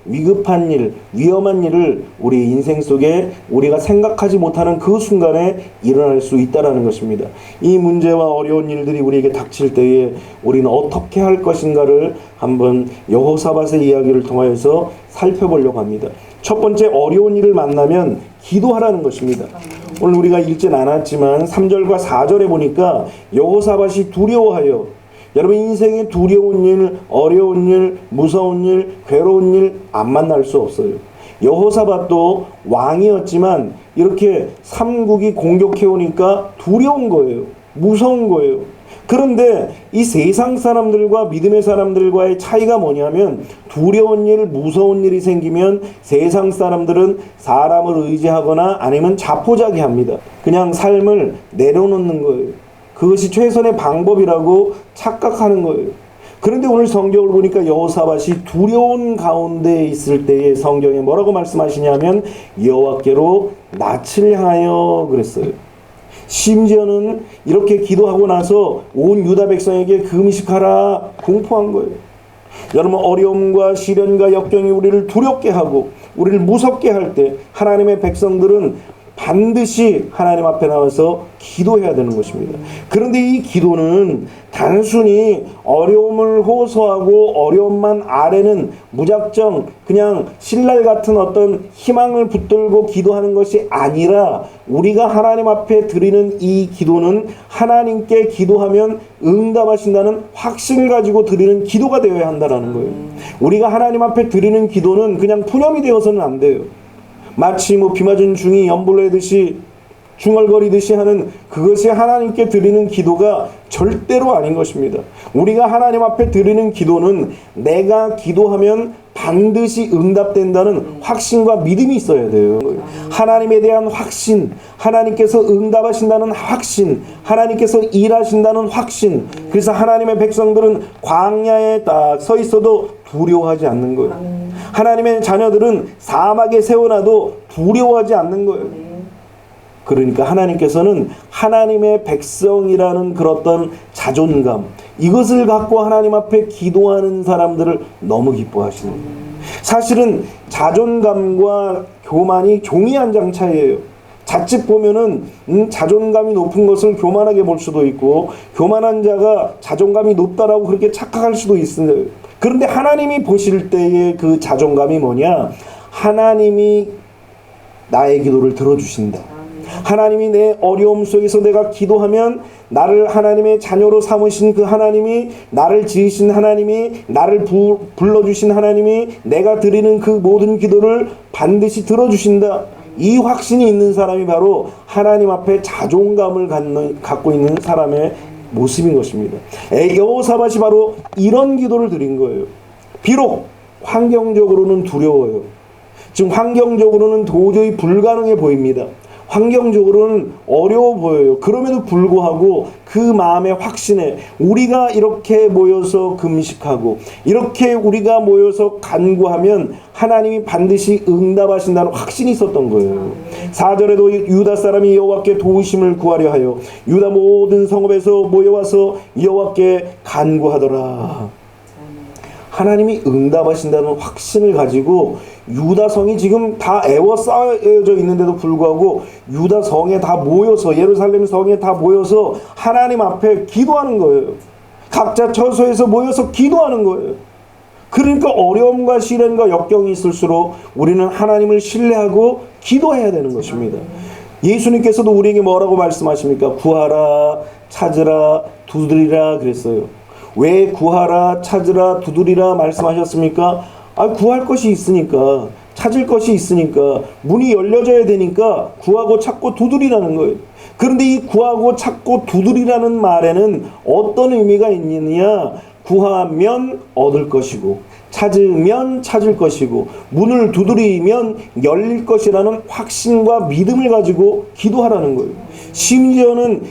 위급한 일, 위험한 일을 우리 인생 속에 우리가 생각하지 못하는 그 순간에 일어날 수 있다는 것입니다. 이 문제와 어려운 일들이 우리에게 닥칠 때에 우리는 어떻게 할 것인가를 한번 여호사밧의 이야기를 통하여서 살펴보려고 합니다. 첫 번째, 어려운 일을 만나면 기도하라는 것입니다. 오늘 우리가 읽진 않았지만 3절과 4절에 보니까 여호사밧이 두려워하여, 여러분 인생에 두려운 일, 어려운 일, 무서운 일, 괴로운 일 안 만날 수 없어요. 여호사밧도 왕이었지만 이렇게 삼국이 공격해오니까 두려운 거예요. 무서운 거예요. 그런데 이 세상 사람들과 믿음의 사람들과의 차이가 뭐냐면, 두려운 일, 무서운 일이 생기면 세상 사람들은 사람을 의지하거나 아니면 자포자기합니다. 그냥 삶을 내려놓는 거예요. 그것이 최선의 방법이라고 착각하는 거예요. 그런데 오늘 성경을 보니까 여호사밧이 두려운 가운데 있을 때에 성경에 뭐라고 말씀하시냐면 여호와께로 낯을 향하여 그랬어요. 심지어는 이렇게 기도하고 나서 온 유다 백성에게 금식하라 공포한 거예요. 여러분, 어려움과 시련과 역경이 우리를 두렵게 하고 우리를 무섭게 할 때 하나님의 백성들은 반드시 하나님 앞에 나와서 기도해야 되는 것입니다. 그런데 이 기도는 단순히 어려움을 호소하고 어려움만 아래는 무작정 그냥 신랄 같은 어떤 희망을 붙들고 기도하는 것이 아니라, 우리가 하나님 앞에 드리는 이 기도는 하나님께 기도하면 응답하신다는 확신을 가지고 드리는 기도가 되어야 한다는 거예요. 우리가 하나님 앞에 드리는 기도는 그냥 푸념이 되어서는 안 돼요. 마치 비 맞은 중이 연불내듯이 중얼거리듯이 하는 그것이 하나님께 드리는 기도가 절대로 아닌 것입니다. 우리가 하나님 앞에 드리는 기도는 내가 기도하면 반드시 응답된다는 확신과 믿음이 있어야 돼요. 하나님에 대한 확신, 하나님께서 응답하신다는 확신, 하나님께서 일하신다는 확신. 그래서 하나님의 백성들은 광야에 딱 서 있어도 두려워하지 않는 거예요. 하나님의 자녀들은 사막에 세워놔도 두려워하지 않는 거예요. 그러니까 하나님께서는 하나님의 백성이라는 그런 어떤 자존감, 이것을 갖고 하나님 앞에 기도하는 사람들을 너무 기뻐하시는 거예요. 사실은 자존감과 교만이 종이 한 장 차이예요. 자칫 보면은 자존감이 높은 것을 교만하게 볼 수도 있고, 교만한 자가 자존감이 높다라고 그렇게 착각할 수도 있어요. 그런데 하나님이 보실 때의 그 자존감이 뭐냐? 하나님이 나의 기도를 들어주신다. 하나님이 내 어려움 속에서 내가 기도하면 나를 하나님의 자녀로 삼으신 그 하나님이, 나를 지으신 하나님이, 나를 불러주신 하나님이 내가 드리는 그 모든 기도를 반드시 들어주신다. 이 확신이 있는 사람이 바로 하나님 앞에 자존감을 갖고 있는 사람의 모습인 것입니다. 여호사밧이 바로 이런 기도를 드린 거예요. 비록 환경적으로는 두려워요. 지금 환경적으로는 도저히 불가능해 보입니다. 환경적으로는 어려워 보여요. 그럼에도 불구하고 그 마음의 확신에 우리가 이렇게 모여서 금식하고 이렇게 우리가 모여서 간구하면 하나님이 반드시 응답하신다는 확신이 있었던 거예요. 4절에도 유다 사람이 여호와께 도우심을 구하려 하여 유다 모든 성읍에서 모여와서 여호와께 간구하더라. 하나님이 응답하신다는 확신을 가지고 유다 성이 지금 다 에워싸여져 있는데도 불구하고 유다 성에 다 모여서, 예루살렘 성에 다 모여서 하나님 앞에 기도하는 거예요. 각자 처소에서 모여서 기도하는 거예요. 그러니까 어려움과 시련과 역경이 있을수록 우리는 하나님을 신뢰하고 기도해야 되는 것입니다. 예수님께서도 우리에게 뭐라고 말씀하십니까? 구하라, 찾으라, 두드리라 그랬어요. 왜 구하라, 찾으라, 두드리라 말씀하셨습니까? 구할 것이 있으니까, 찾을 것이 있으니까, 문이 열려져야 되니까 구하고 찾고 두드리라는 거예요. 그런데 이 구하고 찾고 두드리라는 말에는 어떤 의미가 있느냐? 구하면 얻을 것이고, 찾으면 찾을 것이고, 문을 두드리면 열릴 것이라는 확신과 믿음을 가지고 기도하라는 거예요. 심지어는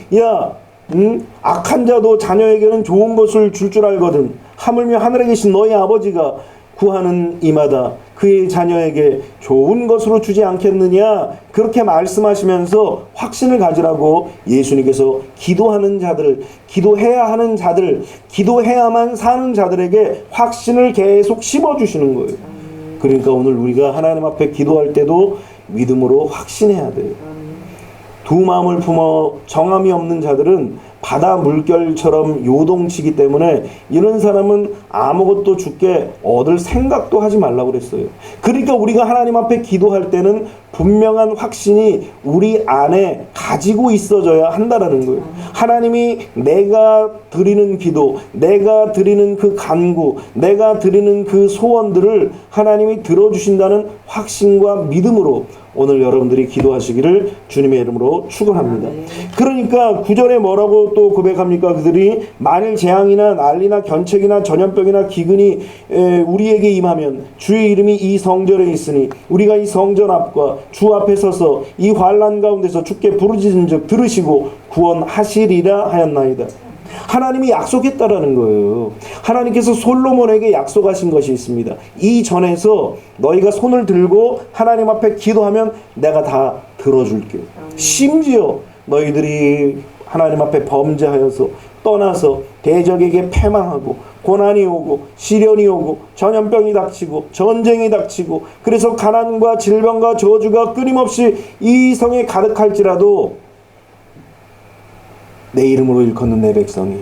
악한 자도 자녀에게는 좋은 것을 줄 알거든. 하물며 하늘에 계신 너희 아버지가 구하는 이마다 그의 자녀에게 좋은 것으로 주지 않겠느냐, 그렇게 말씀하시면서 확신을 가지라고 예수님께서 기도하는 자들, 기도해야 하는 자들, 기도해야만 사는 자들에게 확신을 계속 심어주시는 거예요. 그러니까 오늘 우리가 하나님 앞에 기도할 때도 믿음으로 확신해야 돼요. 두 마음을 품어 정함이 없는 자들은 바다 물결처럼 요동치기 때문에 이런 사람은 아무것도 주께 얻을 생각도 하지 말라고 그랬어요. 그러니까 우리가 하나님 앞에 기도할 때는 분명한 확신이 우리 안에 가지고 있어져야 한다라는 거예요. 하나님이 내가 드리는 기도, 내가 드리는 그 간구, 내가 드리는 그 소원들을 하나님이 들어주신다는 확신과 믿음으로 오늘 여러분들이 기도하시기를 주님의 이름으로 축원합니다. 그러니까 9절에 뭐라고 또 고백합니까? 그들이 만일 재앙이나 난리나 견책이나 전염병이나 기근이 우리에게 임하면 주의 이름이 이 성전에 있으니 우리가 이 성전 앞과 주 앞에 서서 이 환난 가운데서 주께 부르짖은즉 들으시고 구원하시리라 하였나이다. 하나님이 약속했다라는 거예요. 하나님께서 솔로몬에게 약속하신 것이 있습니다. 이 전에서 너희가 손을 들고 하나님 앞에 기도하면 내가 다 들어줄게. 심지어 너희들이 하나님 앞에 범죄하여서 떠나서 대적에게 패망하고 고난이 오고 시련이 오고 전염병이 닥치고 전쟁이 닥치고 그래서 가난과 질병과 저주가 끊임없이 이 성에 가득할지라도 내 이름으로 일컫는 내 백성이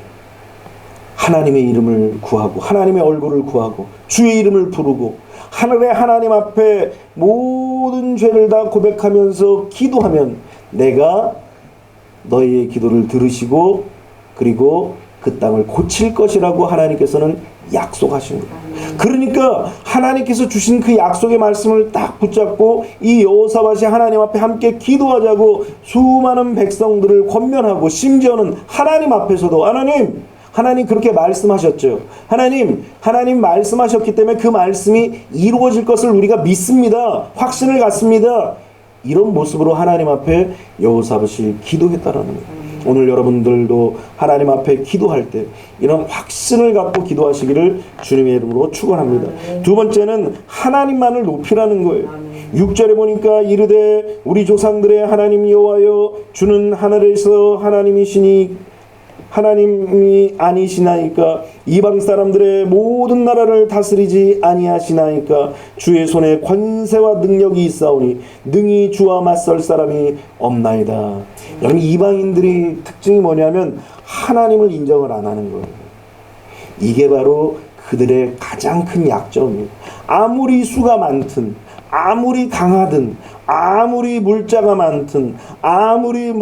하나님의 이름을 구하고 하나님의 얼굴을 구하고 주의 이름을 부르고 하늘의 하나님 앞에 모든 죄를 다 고백하면서 기도하면 내가 너희의 기도를 들으시고 그리고 그 땅을 고칠 것이라고 하나님께서는 약속하신 거예요. 그러니까 하나님께서 주신 그 약속의 말씀을 딱 붙잡고 이 여호사밧이 하나님 앞에 함께 기도하자고 수많은 백성들을 권면하고 심지어는 하나님 앞에서도 하나님 그렇게 말씀하셨죠. 하나님 말씀하셨기 때문에 그 말씀이 이루어질 것을 우리가 믿습니다. 확신을 갖습니다. 이런 모습으로 하나님 앞에 여호사밧이 기도했다라는 거예요. 오늘 여러분들도 하나님 앞에 기도할 때 이런 확신을 갖고 기도하시기를 주님의 이름으로 축원합니다. 두 번째는 하나님만을 높이라는 거예요. 6절에 보니까 이르되 우리 조상들의 하나님 여호와여 주는 하늘에서 하나님이 아니시나이까 이방 사람들의 모든 나라를 다스리지 아니하시나이까 주의 손에 권세와 능력이 있사오니 능히 주와 맞설 사람이 없나이다. 여러분 이방인들의 특징이 뭐냐면 하나님을 인정을 안 하는 거예요. 이게 바로 그들의 가장 큰 약점이에요. 아무리 수가 많든 아무리 강하든 아무리 물자가 많든 아무리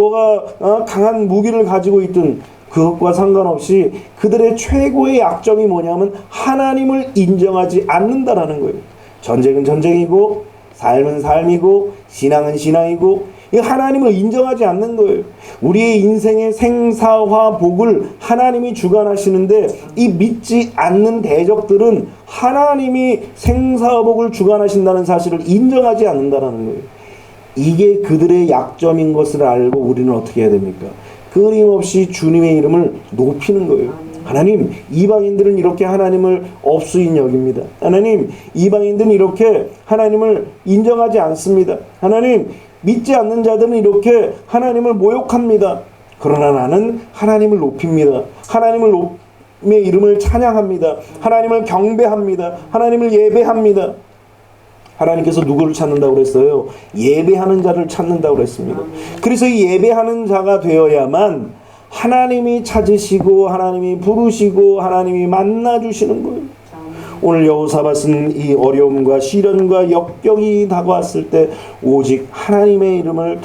강한 무기를 가지고 있든 그것과 상관없이 그들의 최고의 약점이 뭐냐면 하나님을 인정하지 않는다라는 거예요. 전쟁은 전쟁이고 삶은 삶이고 신앙은 신앙이고 하나님을 인정하지 않는 거예요. 우리의 인생의 생사화 복을 하나님이 주관하시는데 이 믿지 않는 대적들은 하나님이 생사화 복을 주관하신다는 사실을 인정하지 않는다라는 거예요. 이게 그들의 약점인 것을 알고 우리는 어떻게 해야 됩니까? 끊임없이 주님의 이름을 높이는 거예요. 하나님, 이방인들은 이렇게 하나님을 업수인 여깁니다. 하나님, 이방인들은 이렇게 하나님을 인정하지 않습니다. 하나님, 믿지 않는 자들은 이렇게 하나님을 모욕합니다. 그러나 나는 하나님을 높입니다. 하나님의 이름을 찬양합니다. 하나님을 경배합니다. 하나님을 예배합니다. 하나님께서 누구를 찾는다고 그랬어요? 예배하는 자를 찾는다고 그랬습니다. 그래서 이 예배하는 자가 되어야만 하나님이 찾으시고 하나님이 부르시고 하나님이 만나주시는 거예요. 오늘 여호사밧은 이 어려움과 시련과 역경이 다가왔을 때 오직 하나님의 이름을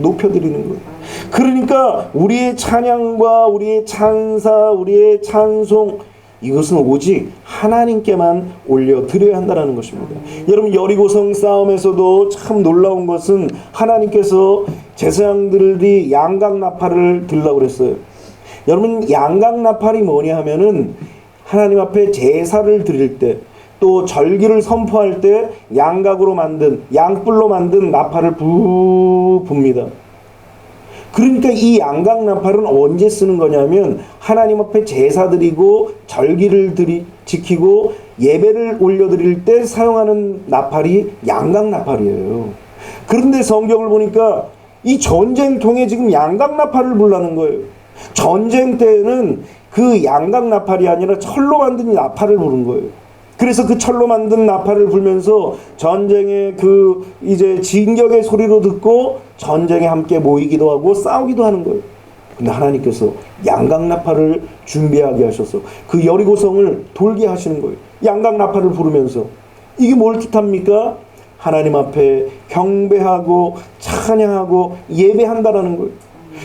높여드리는 거예요. 그러니까 우리의 찬양과 우리의 찬사, 우리의 찬송 이것은 오직 하나님께만 올려드려야 한다는 것입니다. 여러분 여리고성 싸움에서도 참 놀라운 것은 하나님께서 제사장들이 양각나팔을 들라고 그랬어요. 여러분 양각나팔이 뭐냐 하면은 하나님 앞에 제사를 드릴 때 또 절기를 선포할 때 양각으로 만든 양뿔로 만든 나팔을 붑니다. 그러니까 이 양각나팔은 언제 쓰는 거냐면 하나님 앞에 제사 드리고 절기를 지키고 예배를 올려드릴 때 사용하는 나팔이 양각나팔이에요. 그런데 성경을 보니까 이 전쟁통에 지금 양각나팔을 불라는 거예요. 전쟁 때는 그 양각나팔이 아니라 철로 만든 나팔을 부른 거예요. 그래서 그 철로 만든 나팔을 불면서 전쟁의 그 이제 진격의 소리로 듣고 전쟁에 함께 모이기도 하고 싸우기도 하는 거예요. 근데 하나님께서 양각 나팔을 준비하게 하셔서 그 여리고성을 돌게 하시는 거예요. 양각 나팔을 부르면서. 이게 뭘 뜻합니까? 하나님 앞에 경배하고 찬양하고 예배한다라는 거예요.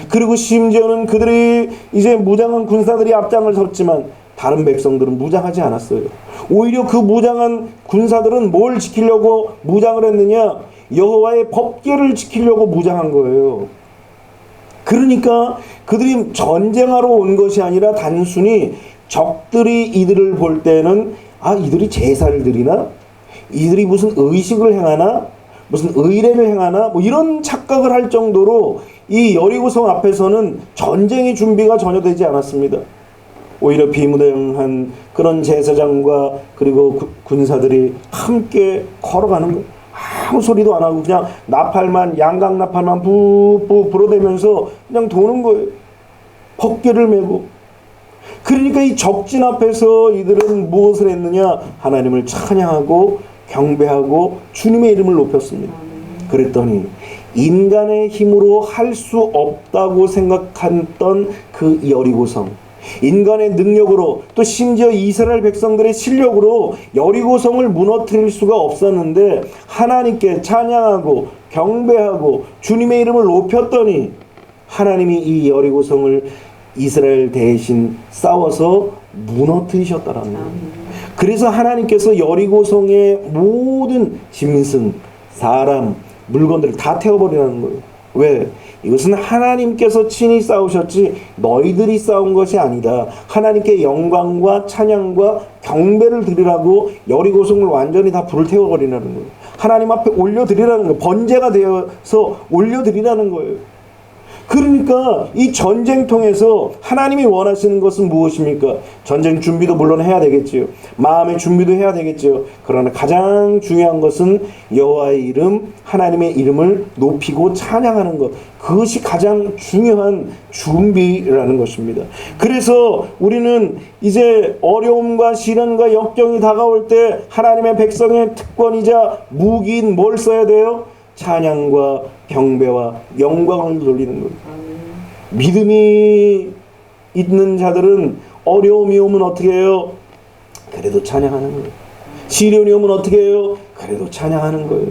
그리고 심지어는 그들이 이제 무장한 군사들이 앞장을 섰지만 다른 백성들은 무장하지 않았어요. 오히려 그 무장한 군사들은 뭘 지키려고 무장을 했느냐? 여호와의 법궤를 지키려고 무장한 거예요. 그러니까 그들이 전쟁하러 온 것이 아니라 단순히 적들이 이들을 볼 때는 이들이 제사를 드리나? 이들이 무슨 의식을 행하나? 무슨 의례를 행하나? 뭐 이런 착각을 할 정도로 이 여리고성 앞에서는 전쟁의 준비가 전혀 되지 않았습니다. 오히려 비무장한 그런 제사장과 그리고 군사들이 함께 걸어가는 거예요. 아무 소리도 안 하고 그냥 나팔만, 양각 나팔만 푹푹 불어대면서 그냥 도는 거예요. 법궤를 메고. 그러니까 이 적진 앞에서 이들은 무엇을 했느냐? 하나님을 찬양하고 경배하고 주님의 이름을 높였습니다. 그랬더니 인간의 힘으로 할 수 없다고 생각했던 그 여리고성, 인간의 능력으로 또 심지어 이스라엘 백성들의 실력으로 여리고성을 무너뜨릴 수가 없었는데 하나님께 찬양하고 경배하고 주님의 이름을 높였더니 하나님이 이 여리고성을 이스라엘 대신 싸워서 무너뜨리셨다라는 거예요. 그래서 하나님께서 여리고성의 모든 짐승, 사람, 물건들을 다 태워버리라는 거예요. 왜? 이것은 하나님께서 친히 싸우셨지 너희들이 싸운 것이 아니다. 하나님께 영광과 찬양과 경배를 드리라고 여리고성을 완전히 다 불을 태워버리라는 거예요. 하나님 앞에 올려드리라는 거예요. 번제가 되어서 올려드리라는 거예요. 그러니까 이 전쟁통에서 하나님이 원하시는 것은 무엇입니까? 전쟁 준비도 물론 해야 되겠지요. 마음의 준비도 해야 되겠지요. 그러나 가장 중요한 것은 여호와의 이름, 하나님의 이름을 높이고 찬양하는 것. 그것이 가장 중요한 준비라는 것입니다. 그래서 우리는 이제 어려움과 시련과 역경이 다가올 때 하나님의 백성의 특권이자 무기인 뭘 써야 돼요? 찬양과 경배와 영광을 돌리는 거예요. 믿음이 있는 자들은 어려움이 오면 어떻게 해요? 그래도 찬양하는 거예요. 시련이 오면 어떻게 해요? 그래도 찬양하는 거예요.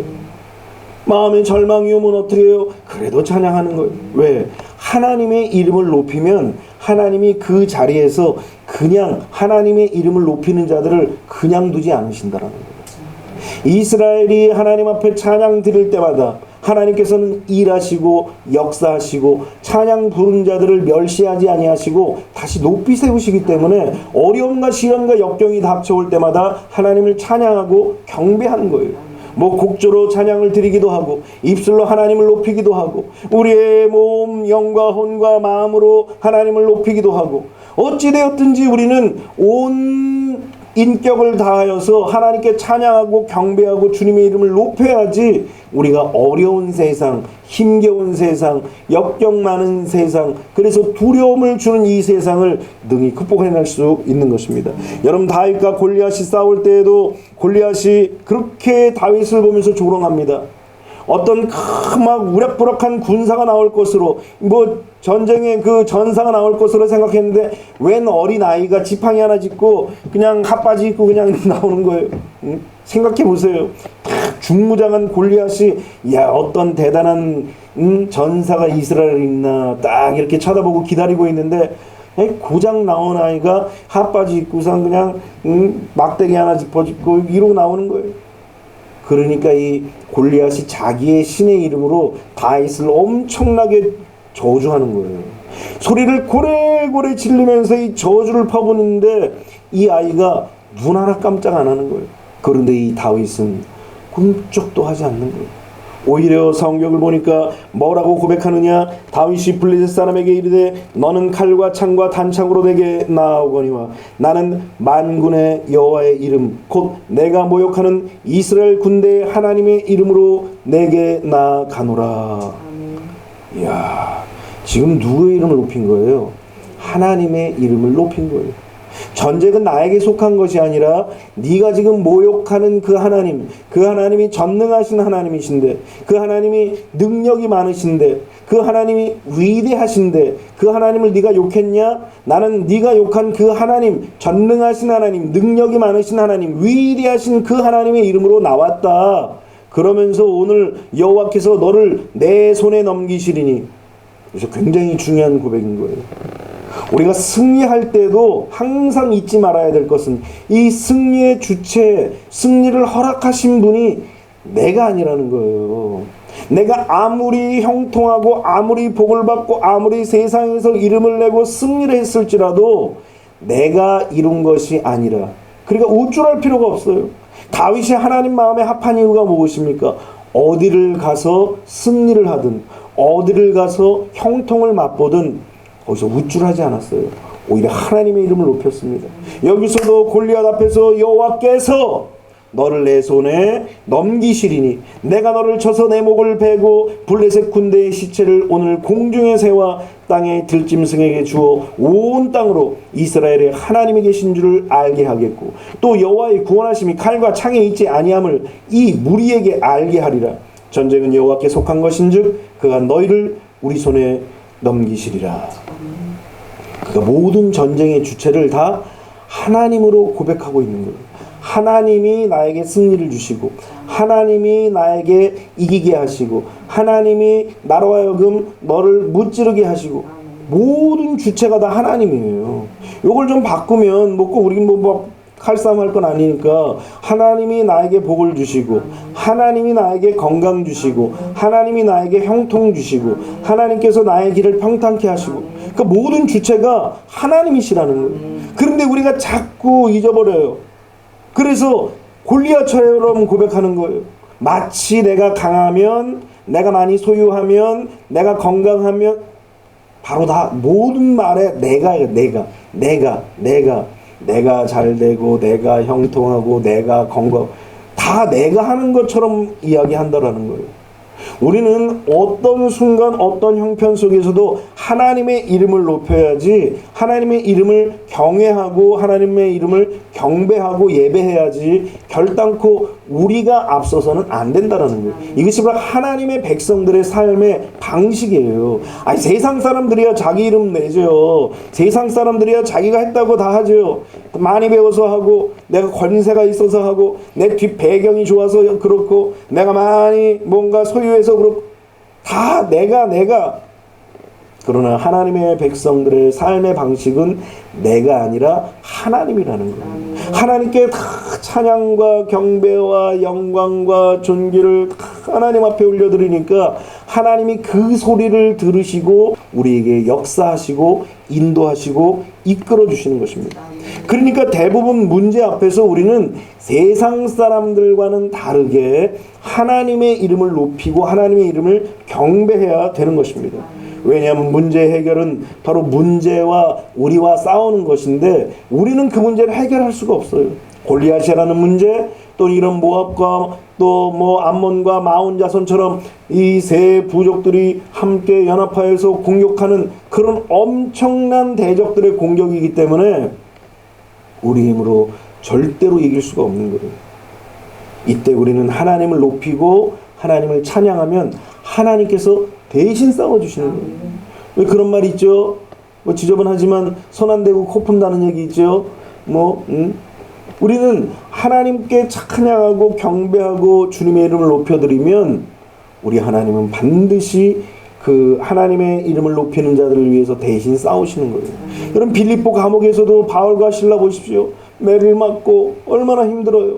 마음에 절망이 오면 어떻게 해요? 그래도 찬양하는 거예요. 왜? 하나님의 이름을 높이면 하나님이 그 자리에서 그냥 하나님의 이름을 높이는 자들을 그냥 두지 않으신다라는 거예요. 이스라엘이 하나님 앞에 찬양 드릴 때마다 하나님께서는 일하시고 역사하시고 찬양 부른 자들을 멸시하지 아니하시고 다시 높이 세우시기 때문에 어려움과 시련과 역경이 닥쳐올 때마다 하나님을 찬양하고 경배하는 거예요. 뭐 곡조로 찬양을 드리기도 하고 입술로 하나님을 높이기도 하고 우리의 몸, 영과 혼과 마음으로 하나님을 높이기도 하고 어찌되었든지 우리는 온 인격을 다하여서 하나님께 찬양하고 경배하고 주님의 이름을 높여야지 우리가 어려운 세상, 힘겨운 세상, 역경 많은 세상, 그래서 두려움을 주는 이 세상을 능히 극복해낼 수 있는 것입니다. 여러분, 다윗과 골리앗이 싸울 때에도 골리앗이 그렇게 다윗을 보면서 조롱합니다. 어떤 막 우락부락한 군사가 나올 것으로 뭐 전쟁의 그 전사가 나올 것으로 생각했는데 웬 어린 아이가 지팡이 하나 짚고 그냥 핫바지 입고 그냥 나오는 거예요. 생각해 보세요. 중무장한 골리앗이 어떤 대단한 전사가 이스라엘에 있나 딱 이렇게 쳐다보고 기다리고 있는데 고장 나온 아이가 핫바지 입고선 그냥 막대기 하나 짚어짚고 이러고 나오는 거예요. 그러니까 이 골리앗이 자기의 신의 이름으로 다윗을 엄청나게 저주하는 거예요. 소리를 고래고래 지르면서 이 저주를 퍼붓는데 이 아이가 눈 하나 깜짝 안 하는 거예요. 그런데 이 다윗은 꿈쩍도 하지 않는 거예요. 오히려 성경을 보니까 뭐라고 고백하느냐? 다윗이 블레셋 사람에게 이르되 너는 칼과 창과 단창으로 내게 나아오거니와 나는 만군의 여호와의 이름 곧 내가 모욕하는 이스라엘 군대의 하나님의 이름으로 내게 나아가노라. 이야, 지금 누구의 이름을 높인 거예요? 하나님의 이름을 높인 거예요. 전쟁은 나에게 속한 것이 아니라 네가 지금 모욕하는 그 하나님, 그 하나님이 전능하신 하나님이신데, 그 하나님이 능력이 많으신데, 그 하나님이 위대하신데 그 하나님을 네가 욕했냐? 나는 네가 욕한 그 하나님, 전능하신 하나님, 능력이 많으신 하나님, 위대하신 그 하나님의 이름으로 나왔다. 그러면서 오늘 여호와께서 너를 내 손에 넘기시리니. 그래서 굉장히 중요한 고백인 거예요. 우리가 승리할 때도 항상 잊지 말아야 될 것은 이 승리의 주체, 승리를 허락하신 분이 내가 아니라는 거예요. 내가 아무리 형통하고 아무리 복을 받고 아무리 세상에서 이름을 내고 승리를 했을지라도 내가 이룬 것이 아니라, 그러니까 우쭐할 필요가 없어요. 다윗이 하나님 마음에 합한 이유가 무엇입니까? 어디를 가서 승리를 하든 어디를 가서 형통을 맛보든 거기서 우쭐하지 않았어요. 오히려 하나님의 이름을 높였습니다. 여기서도 골리앗 앞에서 여호와께서 너를 내 손에 넘기시리니 내가 너를 쳐서 내 목을 베고 블레셋 군대의 시체를 오늘 공중의 새와 땅의 들짐승에게 주어 온 땅으로 이스라엘의 하나님이 계신 줄을 알게 하겠고 또 여호와의 구원하심이 칼과 창에 있지 아니함을 이 무리에게 알게 하리라. 전쟁은 여호와께 속한 것인즉 그가 너희를 우리 손에 넘기시리라. 그러니까 모든 전쟁의 주체를 다 하나님으로 고백하고 있는 거예요. 하나님이 나에게 승리를 주시고 하나님이 나에게 이기게 하시고 하나님이 나로 하여금 너를 무찌르게 하시고 모든 주체가 다 하나님이에요. 요걸 좀 바꾸면 뭐 꼭 우리는 뭐 칼싸움 할 건 아니니까 하나님이 나에게 복을 주시고 하나님이 나에게 건강 주시고 하나님이 나에게 형통 주시고 하나님께서 나의 길을 평탄케 하시고, 그러니까 모든 주체가 하나님이시라는 거예요. 그런데 우리가 자꾸 잊어버려요. 그래서 골리앗처럼 고백하는 거예요. 마치 내가 강하면, 내가 많이 소유하면, 내가 건강하면, 바로 다 모든 말에 내가 잘 되고 내가 형통하고 내가 건강, 다 내가 하는 것처럼 이야기한다라는 거예요. 우리는 어떤 순간 어떤 형편 속에서도 하나님의 이름을 높여야지, 하나님의 이름을 경외하고 하나님의 이름을 경배하고 예배해야지 결단코 우리가 앞서서는 안 된다라는 거예요. 이것이 바로 하나님의 백성들의 삶의 방식이에요. 아니 세상 사람들이야 자기 이름 내죠. 세상 사람들이야 자기가 했다고 다 하죠. 많이 배워서 하고 내가 권세가 있어서 하고 내 뒷 배경이 좋아서 그렇고 내가 많이 뭔가 소유해서 그렇고 다 내가. 그러나 하나님의 백성들의 삶의 방식은 내가 아니라 하나님이라는 거예요. 하나님께 다 찬양과 경배와 영광과 존귀를 하나님 앞에 올려드리니까 하나님이 그 소리를 들으시고 우리에게 역사하시고 인도하시고 이끌어 주시는 것입니다. 그러니까 대부분 문제 앞에서 우리는 세상 사람들과는 다르게 하나님의 이름을 높이고 하나님의 이름을 경배해야 되는 것입니다. 왜냐하면 문제 해결은 바로 문제와 우리와 싸우는 것인데 우리는 그 문제를 해결할 수가 없어요. 골리앗이라는 문제, 또 이런 모압과 또 뭐 암몬과 마온 자손처럼 이 세 부족들이 함께 연합하여서 공격하는 그런 엄청난 대적들의 공격이기 때문에 우리 힘으로 절대로 이길 수가 없는 거예요. 이때 우리는 하나님을 높이고 하나님을 찬양하면 하나님께서 대신 싸워주시는 거예요. 왜 그런 말이 있죠? 뭐 지저분하지만 손 안 대고 코 푼다는 얘기 있죠? 우리는 하나님께 찬양하고 경배하고 주님의 이름을 높여드리면 우리 하나님은 반드시 그 하나님의 이름을 높이는 자들을 위해서 대신 싸우시는 거예요. 여러분 빌립보 감옥에서도 바울과 실라 보십시오. 매를 맞고 얼마나 힘들어요.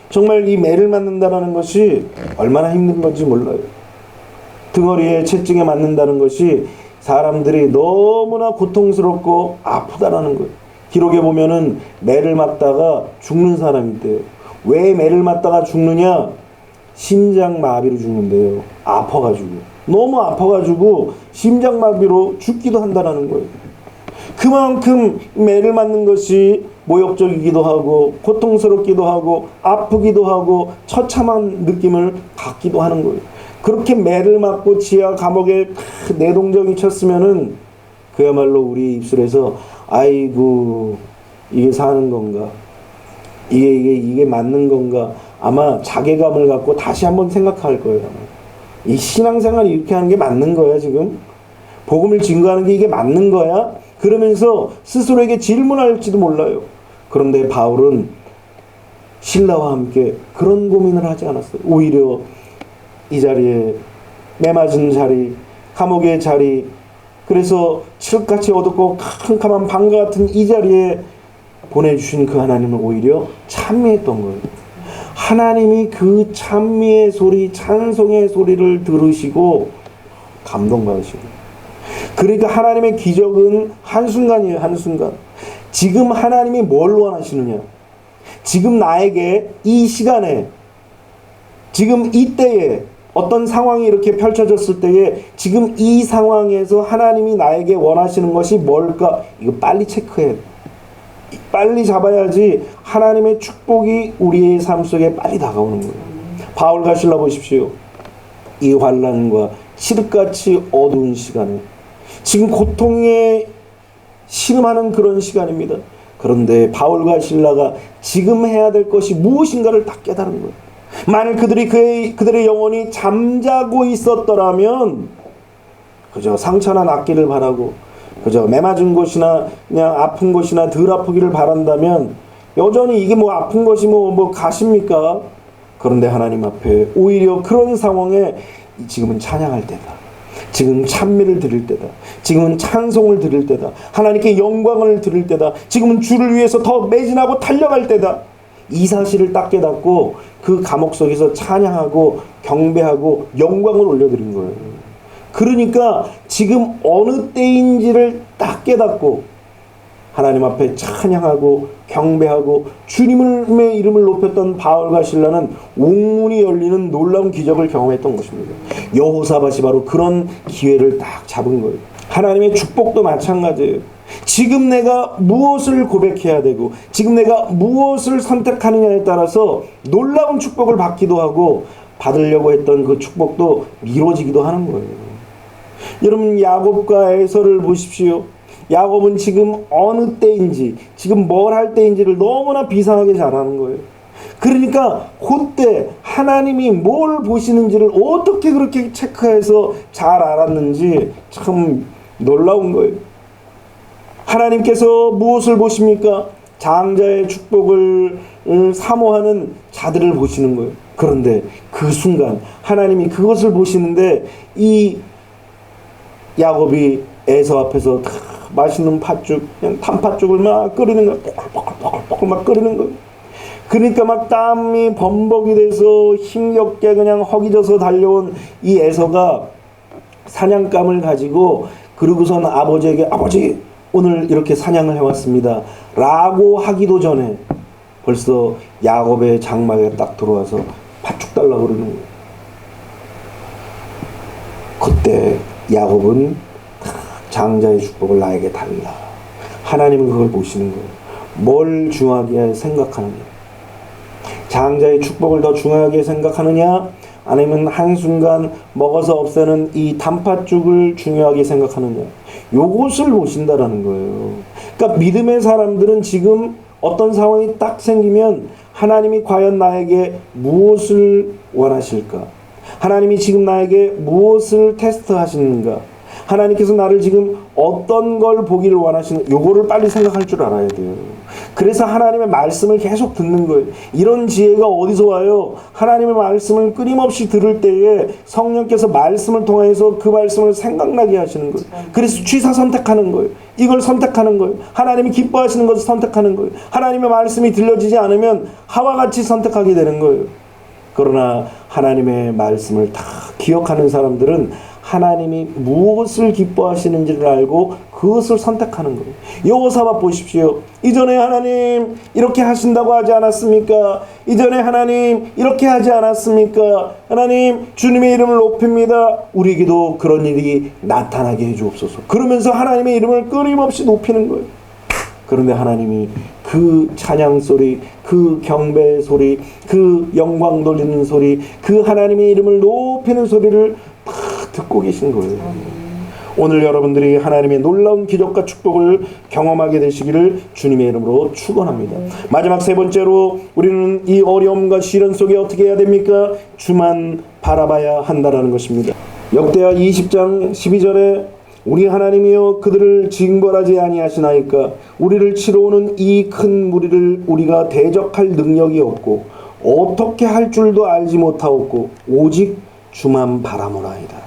정말 이 매를 맞는다는 것이 얼마나 힘든 건지 몰라요. 등허리에 채찍에 맞는다는 것이 사람들이 너무나 고통스럽고 아프다라는 거예요. 기록에 보면은 매를 맞다가 죽는 사람이 있대요. 왜 매를 맞다가 죽느냐? 심장마비로 죽는데요. 아파가지고. 너무 아파가지고 심장마비로 죽기도 한다라는 거예요. 그만큼 매를 맞는 것이 모욕적이기도 하고 고통스럽기도 하고 아프기도 하고 처참한 느낌을 갖기도 하는 거예요. 그렇게 매를 맞고 지하 감옥에 내동정이 쳤으면은 그야말로 우리 입술에서 아이고 이게 사는 건가? 이게 맞는 건가? 아마 자괴감을 갖고 다시 한번 생각할 거예요. 이 신앙생활이 이렇게 하는 게 맞는 거야, 지금? 복음을 증거하는 게 이게 맞는 거야? 그러면서 스스로에게 질문할지도 몰라요. 그런데 바울은 신라와 함께 그런 고민을 하지 않았어요. 오히려 이 자리에 매맞은 자리, 감옥의 자리, 그래서 칠흑같이 어둡고 캄캄한 방과 같은 이 자리에 보내주신 그 하나님을 오히려 찬미했던 거예요. 하나님이 그 찬미의 소리, 찬송의 소리를 들으시고 감동받으시고, 그러니까 하나님의 기적은 한순간이에요. 한순간. 지금 하나님이 뭘 원하시느냐, 지금 나에게 이 시간에, 지금 이때에 어떤 상황이 이렇게 펼쳐졌을 때에 지금 이 상황에서 하나님이 나에게 원하시는 것이 뭘까? 이거 빨리 체크해. 빨리 잡아야지 하나님의 축복이 우리의 삶 속에 빨리 다가오는 거예요. 바울과 실라 보십시오. 이 환난과 칠흑같이 어두운 시간에 지금 고통에 신음하는 그런 시간입니다. 그런데 바울과 실라가 지금 해야 될 것이 무엇인가를 딱 깨달은 거예요. 만일 그들의 영혼이 잠자고 있었더라면 그저 상처나 낫기를 바라고, 그저 매맞은 곳이나 그냥 아픈 곳이나 덜 아프기를 바란다면 여전히 이게 뭐 아픈 것이 뭐 가십니까? 그런데 하나님 앞에 오히려 그런 상황에 지금은 찬양할 때다, 지금 찬미를 드릴 때다, 지금은 찬송을 드릴 때다, 하나님께 영광을 드릴 때다, 지금은 주를 위해서 더 매진하고 달려갈 때다. 이 사실을 딱 깨닫고 그 감옥 속에서 찬양하고 경배하고 영광을 올려드린 거예요. 그러니까 지금 어느 때인지를 딱 깨닫고 하나님 앞에 찬양하고 경배하고 주님의 이름을 높였던 바울과 실라는 옥문이 열리는 놀라운 기적을 경험했던 것입니다. 여호사밧이 바로 그런 기회를 딱 잡은 거예요. 하나님의 축복도 마찬가지예요. 지금 내가 무엇을 고백해야 되고 지금 내가 무엇을 선택하느냐에 따라서 놀라운 축복을 받기도 하고 받으려고 했던 그 축복도 미뤄지기도 하는 거예요. 여러분, 야곱과 에서를 보십시오. 야곱은 지금 어느 때인지, 지금 뭘 할 때인지를 너무나 비상하게 잘하는 거예요. 그러니까 그때 하나님이 뭘 보시는지를 어떻게 그렇게 체크해서 잘 알았는지 참 놀라운 거예요. 하나님께서 무엇을 보십니까? 장자의 축복을 사모하는 자들을 보시는 거예요. 그런데 그 순간 하나님이 그것을 보시는데 이 야곱이 에서 앞에서 맛있는 팥죽, 그냥 단팥죽을 막 끓이는 거예요. 포글포글 막 끓이는 거예요. 그러니까 막 땀이 범벅이 돼서 힘겹게 그냥 허기져서 달려온 이 에서가 사냥감을 가지고, 그러고선 아버지에게 아버지 오늘 이렇게 사냥을 해왔습니다 라고 하기도 전에 벌써 야곱의 장막에 딱 들어와서 팥죽 달라고 그러는 거예요. 그때 야곱은 장자의 축복을 나에게 달라. 하나님은 그걸 보시는 거예요. 뭘 중요하게 생각하느냐, 장자의 축복을 더 중요하게 생각하느냐, 아니면 한순간 먹어서 없애는 이 단팥죽을 중요하게 생각하느냐, 요것을 보신다라는 거예요. 그러니까 믿음의 사람들은 지금 어떤 상황이 딱 생기면 하나님이 과연 나에게 무엇을 원하실까, 하나님이 지금 나에게 무엇을 테스트하시는가, 하나님께서 나를 지금 어떤 걸 보기를 원하시는, 요거를 빨리 생각할 줄 알아야 돼요. 그래서 하나님의 말씀을 계속 듣는 거예요. 이런 지혜가 어디서 와요? 하나님의 말씀을 끊임없이 들을 때에 성령께서 말씀을 통해서 그 말씀을 생각나게 하시는 거예요. 그래서 취사 선택하는 거예요. 이걸 선택하는 거예요. 하나님이 기뻐하시는 것을 선택하는 거예요. 하나님의 말씀이 들려지지 않으면 하와 같이 선택하게 되는 거예요. 그러나 하나님의 말씀을 다 기억하는 사람들은 하나님이 무엇을 기뻐하시는지를 알고 그것을 선택하는 거예요. 여호사밧 보십시오. 이전에 하나님 이렇게 하신다고 하지 않았습니까? 이전에 하나님 이렇게 하지 않았습니까? 하나님 주님의 이름을 높입니다. 우리에게도 그런 일이 나타나게 해주옵소서. 그러면서 하나님의 이름을 끊임없이 높이는 거예요. 그런데 하나님이 그 찬양 소리, 그 경배 소리, 그 영광 돌리는 소리, 그 하나님의 이름을 높이는 소리를 다 듣고 계신 거예요. 오늘 여러분들이 하나님의 놀라운 기적과 축복을 경험하게 되시기를 주님의 이름으로 축원합니다. 마지막 세 번째로 우리는 이 어려움과 시련 속에 어떻게 해야 됩니까? 주만 바라봐야 한다라는 것입니다. 역대하 20장 12절에 우리 하나님이여 그들을 징벌하지 아니하시나이까 우리를 치러 오는 이 큰 무리를 우리가 대적할 능력이 없고 어떻게 할 줄도 알지 못하옵고 오직 주만 바라모나이다.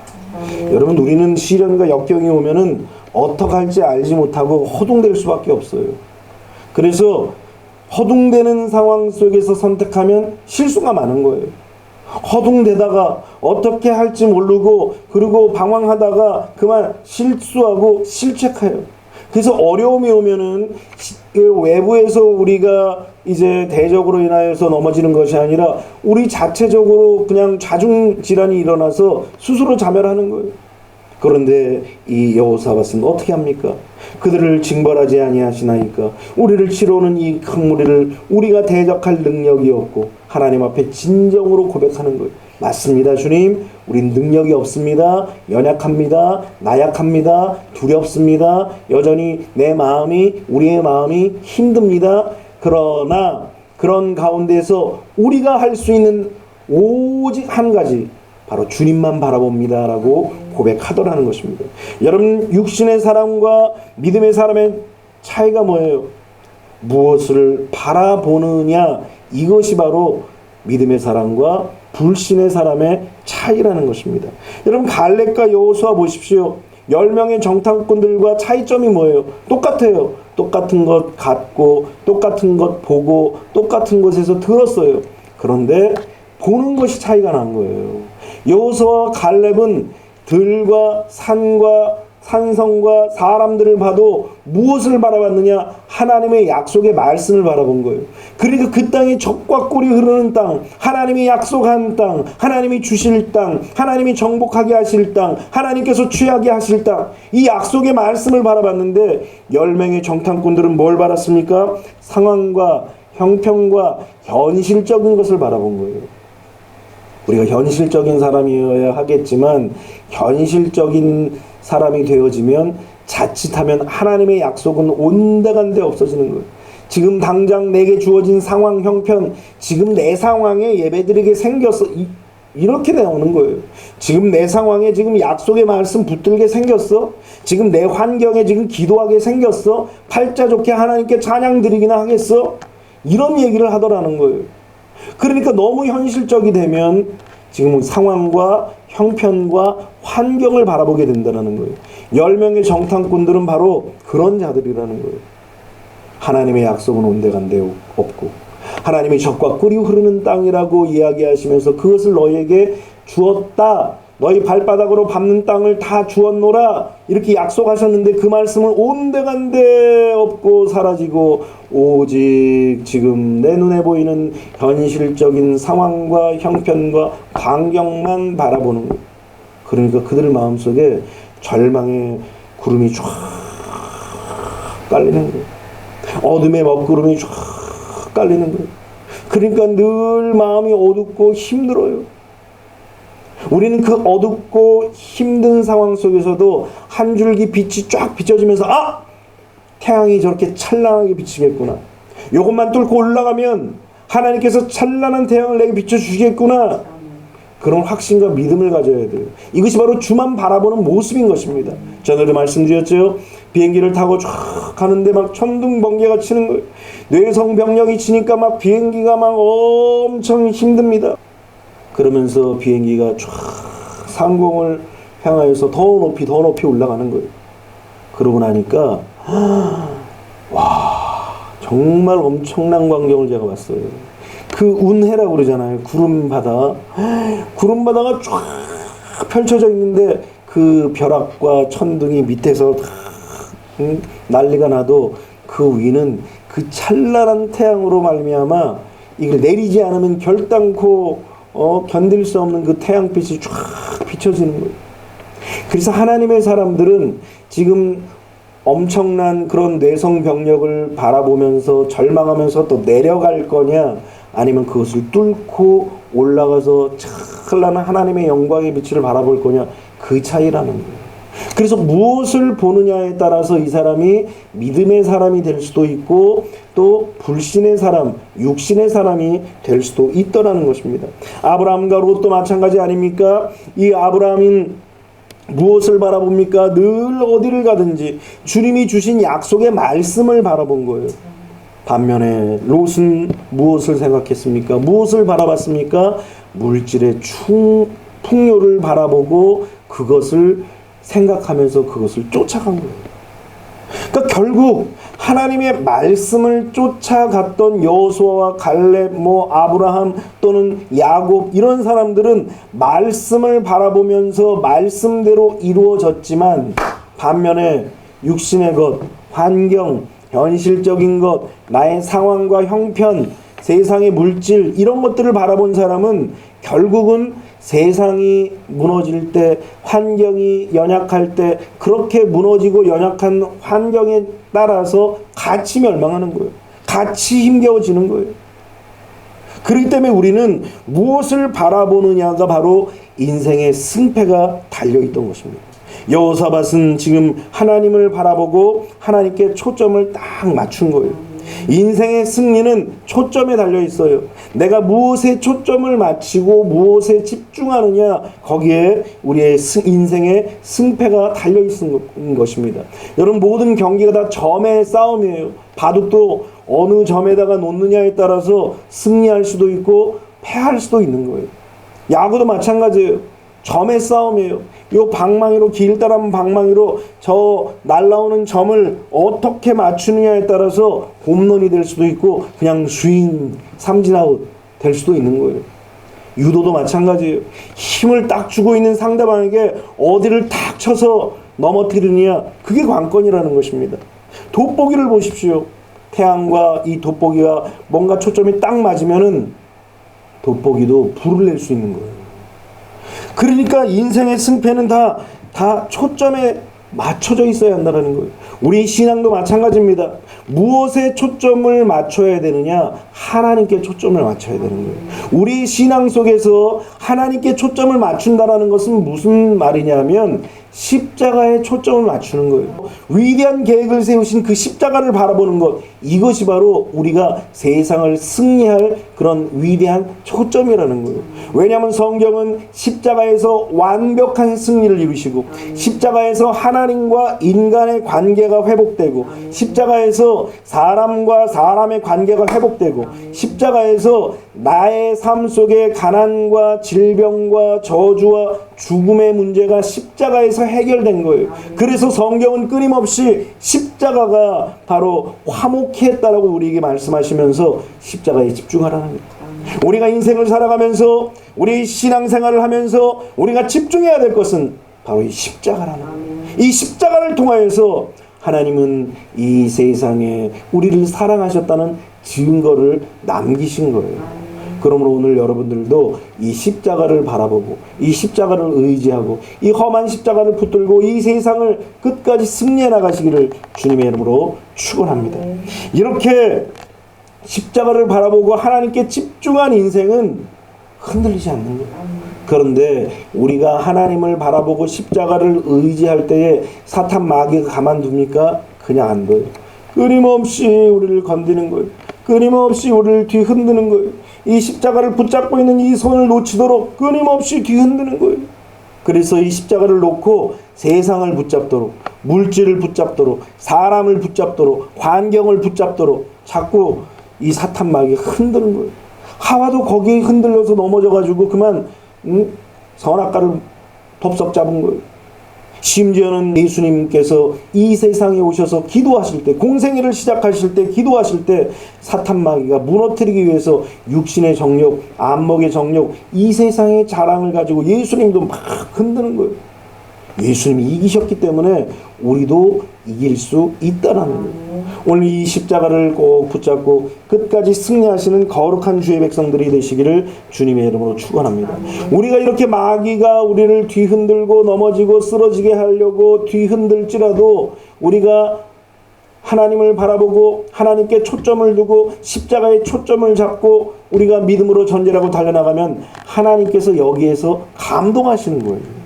여러분, 우리는 시련과 역경이 오면은 어떻게 할지 알지 못하고 허둥댈 수밖에 없어요. 그래서 허둥대는 상황 속에서 선택하면 실수가 많은 거예요. 허둥대다가 어떻게 할지 모르고 그리고 방황하다가 그만 실수하고 실책해요. 그래서 어려움이 오면은 외부에서 우리가 이제 대적으로 인하여서 넘어지는 것이 아니라 우리 자체적으로 그냥 자중질환이 일어나서 스스로 자멸하는 거예요. 그런데 이 여호사밧은 어떻게 합니까? 그들을 징벌하지 아니하시나이까 우리를 치러오는 이 큰 무리를 우리가 대적할 능력이 없고 하나님 앞에 진정으로 고백하는 거예요. 맞습니다, 주님. 우린 능력이 없습니다. 연약합니다. 나약합니다. 두렵습니다. 여전히 내 마음이, 우리의 마음이 힘듭니다. 그러나 그런 가운데서 우리가 할 수 있는 오직 한 가지, 바로 주님만 바라봅니다 라고 고백하더라는 것입니다. 여러분, 육신의 사람과 믿음의 사람의 차이가 뭐예요? 무엇을 바라보느냐, 이것이 바로 믿음의 사람과 불신의 사람의 차이라는 것입니다. 여러분, 갈렙과 여호수아 보십시오. 10명의 정탐꾼들과 차이점이 뭐예요? 똑같아요. 똑같은 것 갖고 똑같은 것 보고 똑같은 곳에서 들었어요. 그런데 보는 것이 차이가 난 거예요. 여호수아와 갈렙은 들과 산과 산성과 사람들을 봐도 무엇을 바라봤느냐? 하나님의 약속의 말씀을 바라본 거예요. 그러니까 그 땅이 젖과 꿀이 흐르는 땅, 하나님이 약속한 땅, 하나님이 주실 땅, 하나님이 정복하게 하실 땅, 하나님께서 취하게 하실 땅, 이 약속의 말씀을 바라봤는데 10명의 정탐꾼들은 뭘 바랐습니까? 상황과 형편과 현실적인 것을 바라본 거예요. 우리가 현실적인 사람이어야 하겠지만 현실적인 사람이 되어지면 자칫하면 하나님의 약속은 온데간데 없어지는 거예요. 지금 당장 내게 주어진 상황, 형편, 지금 내 상황에 예배드리게 생겼어. 이렇게 나오는 거예요. 지금 내 상황에 지금 약속의 말씀 붙들게 생겼어. 지금 내 환경에 지금 기도하게 생겼어. 팔자 좋게 하나님께 찬양 드리기나 하겠어. 이런 얘기를 하더라는 거예요. 그러니까 너무 현실적이 되면 지금 상황과 형편과 환경을 바라보게 된다는 거예요. 10명의 정탐꾼들은 바로 그런 자들이라는 거예요. 하나님의 약속은 온데간데 없고 하나님의 젖과 꿀이 흐르는 땅이라고 이야기하시면서 그것을 너희에게 주었다. 너희 발바닥으로 밟는 땅을 다 주었노라. 이렇게 약속하셨는데 그 말씀은 온데간데 없고 사라지고 오직 지금 내 눈에 보이는 현실적인 상황과 형편과 환경만 바라보는 거예요. 그러니까 그들 마음속에 절망의 구름이 쫙 깔리는 거예요. 어둠의 먹구름이 쫙 깔리는 거예요. 그러니까 늘 마음이 어둡고 힘들어요. 우리는 그 어둡고 힘든 상황 속에서도 한 줄기 빛이 쫙 비춰지면서 태양이 저렇게 찬란하게 비치겠구나. 이것만 뚫고 올라가면 하나님께서 찬란한 태양을 내게 비춰주시겠구나. 그런 확신과 믿음을 가져야 돼요. 이것이 바로 주만 바라보는 모습인 것입니다. 전에도 말씀드렸죠. 비행기를 타고 쫙 가는데 막 천둥번개가 치는 거예요. 뇌성병력이 치니까 막 비행기가 막 엄청 힘듭니다. 그러면서 비행기가 쫙 상공을 향하여서 더 높이 올라가는 거예요. 그러고 나니까 와, 정말 엄청난 광경을 제가 봤어요. 그 운해라고 그러잖아요. 구름바다가 쫙 펼쳐져 있는데 그 벼락과 천둥이 밑에서 난리가 나도 그 위는 그 찬란한 태양으로 말미암아 이걸 내리지 않으면 결단코 견딜 수 없는 그 태양빛이 쫙 비춰지는 거예요. 그래서 하나님의 사람들은 지금 엄청난 그런 뇌성병력을 바라보면서 절망하면서 또 내려갈 거냐, 아니면 그것을 뚫고 올라가서 찬란한 하나님의 영광의 빛을 바라볼 거냐, 그 차이라는 거예요. 그래서 무엇을 보느냐에 따라서 이 사람이 믿음의 사람이 될 수도 있고 또 불신의 사람, 육신의 사람이 될 수도 있더라는 것입니다. 아브라함과 롯도 마찬가지 아닙니까? 이 아브라함인 무엇을 바라봅니까? 늘 어디를 가든지 주님이 주신 약속의 말씀을 바라본 거예요. 반면에 롯은 무엇을 생각했습니까? 무엇을 바라봤습니까? 물질의 풍요를 바라보고 그것을 생각하면서 그것을 쫓아간 거예요. 그러니까 결국 하나님의 말씀을 쫓아갔던 여호수아와 갈렙, 아브라함 또는 야곱 이런 사람들은 말씀을 바라보면서 말씀대로 이루어졌지만 반면에 육신의 것, 환경, 현실적인 것, 나의 상황과 형편, 세상의 물질 이런 것들을 바라본 사람은 결국은 세상이 무너질 때, 환경이 연약할 때 그렇게 무너지고 연약한 환경에 따라서 같이 멸망하는 거예요. 같이 힘겨워지는 거예요. 그렇기 때문에 우리는 무엇을 바라보느냐가 바로 인생의 승패가 달려있던 것입니다. 여호사밧은 지금 하나님을 바라보고 하나님께 초점을 딱 맞춘 거예요. 인생의 승리는 초점에 달려 있어요. 내가 무엇에 초점을 맞추고 무엇에 집중하느냐, 거기에 우리의 인생의 승패가 달려 있는 것입니다. 여러분, 모든 경기가 다 점의 싸움이에요. 바둑도 어느 점에다가 놓느냐에 따라서 승리할 수도 있고 패할 수도 있는 거예요. 야구도 마찬가지예요. 점의 싸움이에요. 요 방망이로, 길다란 방망이로 저 날라오는 점을 어떻게 맞추느냐에 따라서 홈런이 될 수도 있고 그냥 스윙, 삼진아웃 될 수도 있는 거예요. 유도도 마찬가지예요. 힘을 딱 주고 있는 상대방에게 어디를 탁 쳐서 넘어뜨리느냐, 그게 관건이라는 것입니다. 돋보기를 보십시오. 태양과 이 돋보기가 뭔가 초점이 딱 맞으면은 돋보기도 불을 낼 수 있는 거예요. 그러니까 인생의 승패는 다 초점에 맞춰져 있어야 한다는 거예요. 우리 신앙도 마찬가지입니다. 무엇에 초점을 맞춰야 되느냐? 하나님께 초점을 맞춰야 되는 거예요. 우리 신앙 속에서 하나님께 초점을 맞춘다는 것은 무슨 말이냐면 십자가에 초점을 맞추는 거예요. 위대한 계획을 세우신 그 십자가를 바라보는 것, 이것이 바로 우리가 세상을 승리할 그런 위대한 초점이라는 거예요. 왜냐하면 성경은 십자가에서 완벽한 승리를 이루시고, 십자가에서 하나님과 인간의 관계가 회복되고, 십자가에서 사람과 사람의 관계가 회복되고, 십자가에서 나의 삶 속에 가난과 질병과 저주와 죽음의 문제가 십자가에서 해결된 거예요. 그래서 성경은 끊임없이 십자가가 바로 화목했다라고 우리에게 말씀하시면서 십자가에 집중하라는 거예요. 우리가 인생을 살아가면서 우리 신앙생활을 하면서 우리가 집중해야 될 것은 바로 이 십자가라는 거예요. 이 십자가를 통하여서 하나님은 이 세상에 우리를 사랑하셨다는 증거를 남기신 거예요. 그러므로 오늘 여러분들도 이 십자가를 바라보고 이 십자가를 의지하고 이 험한 십자가를 붙들고 이 세상을 끝까지 승리해 나가시기를 주님의 이름으로 축원합니다. 이렇게 십자가를 바라보고 하나님께 집중한 인생은 흔들리지 않는 거예요. 그런데 우리가 하나님을 바라보고 십자가를 의지할 때에 사탄 마귀가 가만둡니까? 그냥 안 둬요. 끊임없이 우리를 건드는 거예요. 끊임없이 우리를 뒤흔드는 거예요. 이 십자가를 붙잡고 있는 이 손을 놓치도록 끊임없이 뒤흔드는 거예요. 그래서 이 십자가를 놓고 세상을 붙잡도록, 물질을 붙잡도록, 사람을 붙잡도록, 환경을 붙잡도록 자꾸 이 사탄 마귀가 흔드는 거예요. 하와도 거기에 흔들려서 넘어져가지고 그만 선악과를 덥석 잡은 거예요. 심지어는 예수님께서 이 세상에 오셔서 기도하실 때, 공생애를 시작하실 때, 기도하실 때 사탄 마귀가 무너뜨리기 위해서 육신의 정욕, 안목의 정욕, 이 세상의 자랑을 가지고 예수님도 막 흔드는 거예요. 예수님이 이기셨기 때문에 우리도 이길 수 있다는 거예요. 오늘 이 십자가를 꼭 붙잡고 끝까지 승리하시는 거룩한 주의 백성들이 되시기를 주님의 이름으로 축원합니다. 우리가 이렇게 마귀가 우리를 뒤흔들고 넘어지고 쓰러지게 하려고 뒤흔들지라도 우리가 하나님을 바라보고 하나님께 초점을 두고 십자가에 초점을 잡고 우리가 믿음으로 전진하고 달려나가면 하나님께서 여기에서 감동하시는 거예요.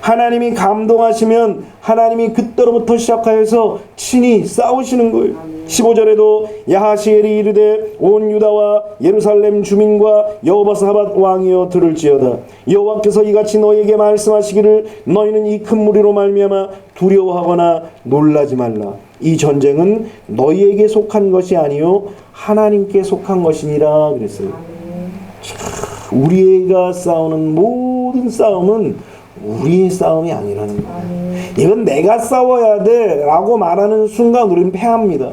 하나님이 감동하시면 하나님이 그때로부터 시작하여서 친히 싸우시는 거예요. 15절에도 야하시엘이 이르되 온 유다와 예루살렘 주민과 여호사밧 왕이여 들을지어다. 여호와께서 이같이 너희에게 말씀하시기를 너희는 이 큰 무리로 말미암아 두려워하거나 놀라지 말라. 이 전쟁은 너희에게 속한 것이 아니요 하나님께 속한 것이니라 그랬어요. 우리가 싸우는 모든 싸움은 우리의 싸움이 아니라는 거예요. 이건 내가 싸워야 돼 라고 말하는 순간 우리는 패합니다.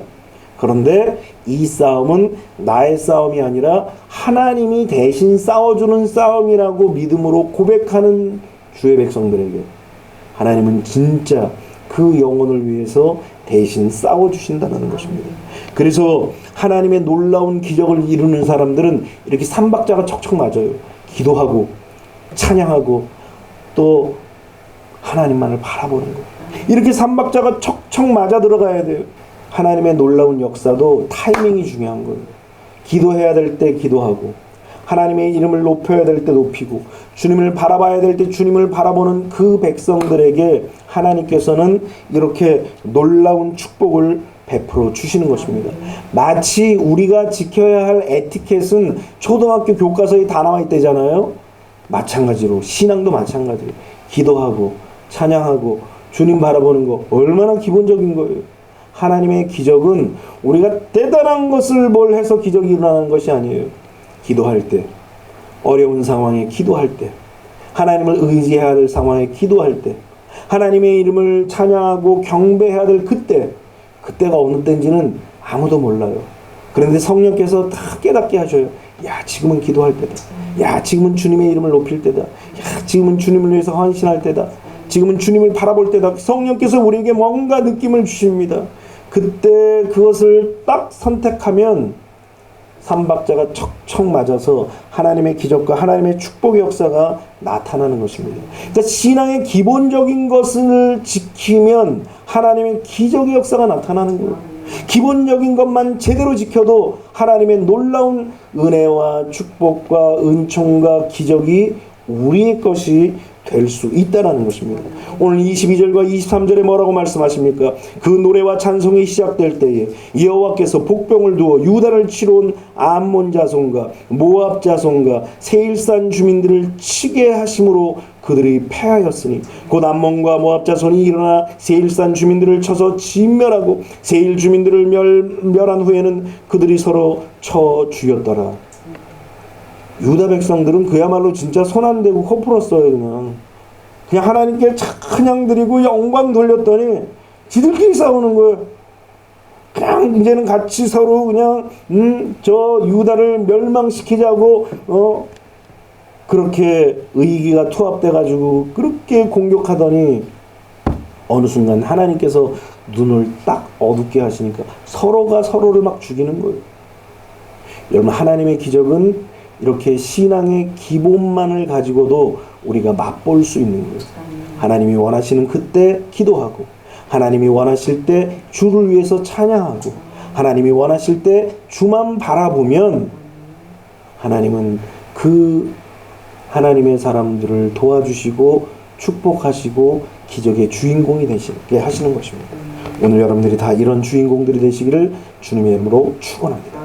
그런데 이 싸움은 나의 싸움이 아니라 하나님이 대신 싸워주는 싸움이라고 믿음으로 고백하는 주의 백성들에게 하나님은 진짜 그 영혼을 위해서 대신 싸워주신다는 것입니다. 그래서 하나님의 놀라운 기적을 이루는 사람들은 이렇게 삼박자가 척척 맞아요. 기도하고 찬양하고 또 하나님만을 바라보는 거예요. 이렇게 삼박자가 척척 맞아 들어가야 돼요. 하나님의 놀라운 역사도 타이밍이 중요한 거예요. 기도해야 될 때 기도하고 하나님의 이름을 높여야 될 때 높이고 주님을 바라봐야 될 때 주님을 바라보는 그 백성들에게 하나님께서는 이렇게 놀라운 축복을 베풀어 주시는 것입니다. 마치 우리가 지켜야 할 에티켓은 초등학교 교과서에 다 나와 있대잖아요. 마찬가지로 신앙도 마찬가지로 기도하고 찬양하고 주님 바라보는 거 얼마나 기본적인 거예요. 하나님의 기적은 우리가 대단한 것을 뭘 해서 기적이 일어나는 것이 아니에요. 기도할 때, 어려운 상황에 기도할 때, 하나님을 의지해야 될 상황에 기도할 때, 하나님의 이름을 찬양하고 경배해야 될 그때가 어느 때인지는 아무도 몰라요. 그런데 성령께서 다 깨닫게 하셔요. 야, 지금은 기도할 때다. 야, 지금은 주님의 이름을 높일 때다. 야, 지금은 주님을 위해서 헌신할 때다. 지금은 주님을 바라볼 때다. 성령께서 우리에게 뭔가 느낌을 주십니다. 그때 그것을 딱 선택하면 삼박자가 척척 맞아서 하나님의 기적과 하나님의 축복의 역사가 나타나는 것입니다. 그러니까 신앙의 기본적인 것을 지키면 하나님의 기적의 역사가 나타나는 거예요. 기본적인 것만 제대로 지켜도 하나님의 놀라운 은혜와 축복과 은총과 기적이 우리의 것이 될 수 있다는 것입니다. 오늘 22절과 23절에 뭐라고 말씀하십니까? 그 노래와 찬송이 시작될 때에 여호와께서 복병을 두어 유다를 치러 온 암몬 자손과 모압 자손과 세일산 주민들을 치게 하심으로 그들이 패하였으니 곧 암몬과 모압 자손이 일어나 세일산 주민들을 쳐서 진멸하고 세일 주민들을 멸한 후에는 그들이 서로 쳐 죽였더라. 유다 백성들은 그야말로 진짜 손 안 대고 코 풀었어요. 그냥 하나님께 찬양 드리고 영광 돌렸더니 지들끼리 싸우는 거예요. 그냥 이제는 같이 서로 그냥 저 유다를 멸망시키자고 그렇게 의기가 투합돼 가지고 그렇게 공격하더니 어느 순간 하나님께서 눈을 딱 어둡게 하시니까 서로가 서로를 막 죽이는 거예요. 여러분, 하나님의 기적은 이렇게 신앙의 기본만을 가지고도 우리가 맛볼 수 있는 거예요. 하나님이 원하시는 그때 기도하고 하나님이 원하실 때 주를 위해서 찬양하고 하나님이 원하실 때 주만 바라보면 하나님은 그 하나님의 사람들을 도와주시고 축복하시고 기적의 주인공이 되시게 하시는 것입니다. 오늘 여러분들이 다 이런 주인공들이 되시기를 주님의 이름으로 축원합니다.